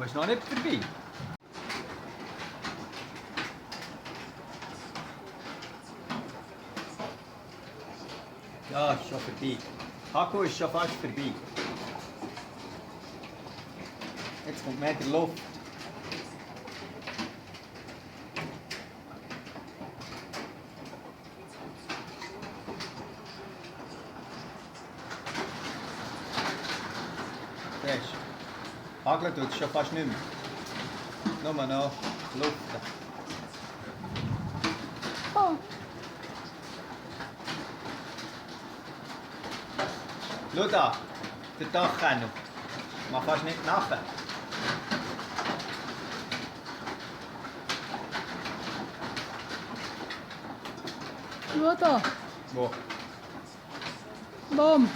Aber ist noch nicht vorbei. Ja, ist schon vorbei. Akku ist schon fast vorbei. Jetzt kommt mehr die Luft. Siehst du? Hageln tut es schon fast nicht mehr. Nur noch Luft. Oh. Schau da, der Dachkennel. Man fast nicht nachher. Schau da. Wo? Bom.